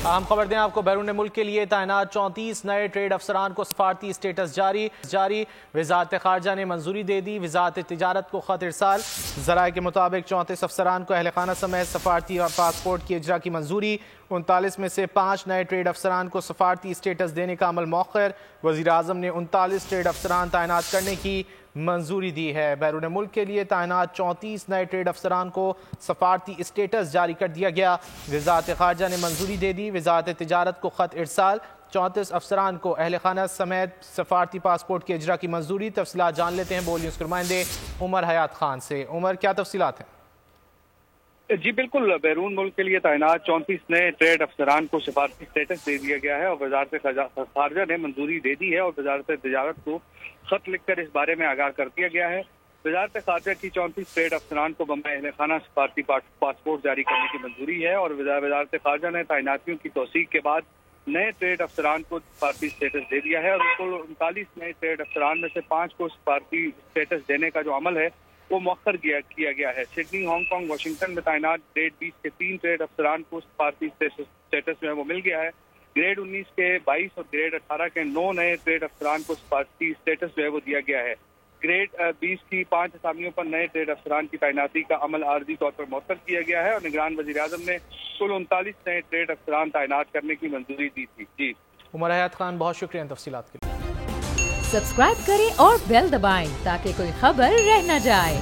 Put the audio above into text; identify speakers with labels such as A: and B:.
A: اہم خبر دیں آپ کو، بیرون ملک کے لیے تعینات 34 نئے ٹریڈ افسران کو سفارتی اسٹیٹس جاری وزارت خارجہ نے منظوری دے دی، وزارت تجارت کو خط ارسال، ذرائع کے مطابق 34 افسران کو اہل خانہ سمیت سفارتی اور پاسپورٹ کی اجرا کی منظوری، 39 میں سے 5 نئے ٹریڈ افسران کو سفارتی اسٹیٹس دینے کا عمل مؤخر، وزیراعظم نے 39 ٹریڈ افسران تعینات کرنے کی منظوری دی ہے۔ بیرون ملک کے لیے تعینات 34 نئے ٹریڈ افسران کو سفارتی اسٹیٹس جاری کر دیا گیا، وزارت خارجہ نے منظوری دے دی، وزارت تجارت کو خط ارسال، 34 افسران کو اہل خانہ سمیت سفارتی پاسپورٹ کی اجرا کی منظوری۔ تفصیلات جان لیتے ہیں بول نیوز کے نمائندے عمر حیات خان سے۔ عمر، کیا تفصیلات ہیں؟
B: جی بالکل، بیرون ملک کے لیے تعینات 34 نئے ٹریڈ افسران کو سفارتی اسٹیٹس دے دیا گیا ہے اور وزارت خارجہ نے منظوری دے دی ہے اور وزارت تجارت کو خط لکھ کر اس بارے میں آگاہ کر دیا گیا ہے۔ وزارت خارجہ کی 34 ٹریڈ افسران کو بمبئی اہل خانہ سفارتی پاسپورٹ جاری کرنے کی منظوری ہے اور وزارت خارجہ نے تعیناتیوں کی توثیق کے بعد نئے ٹریڈ افسران کو سفارتی اسٹیٹس دے دیا ہے اور ان کو 39 نئے ٹریڈ افسران میں سے 5 کو سفارتی اسٹیٹس دینے کا جو عمل ہے وہ مؤخر کیا گیا ہے۔ سڈنی، ہانگ کانگ، واشنگٹن میں تعینات گریڈ 20 کے 3 ٹریڈ افسران کو سفارتی اسٹیٹس میں وہ مل گیا ہے۔ گریڈ 19 کے 22 اور گریڈ 18 کے 9 نئے ٹریڈ افسران کو سفارتی اسٹیٹس جو ہے وہ دیا گیا ہے۔ گریڈ 20 کی 5 اسامیوں پر نئے ٹریڈ افسران کی تعیناتی کا عمل عارضی طور پر معطل کیا گیا ہے اور نگران وزیر اعظم نے کل 39 نئے ٹریڈ افسران تعینات کرنے کی منظوری دی تھی۔ جی
A: عمر حیات خان، بہت شکریہ تفصیلات کے لیے۔
C: سبسکرائب کریں اور بیل دبائیں تاکہ کوئی خبر رہ نہ جائے۔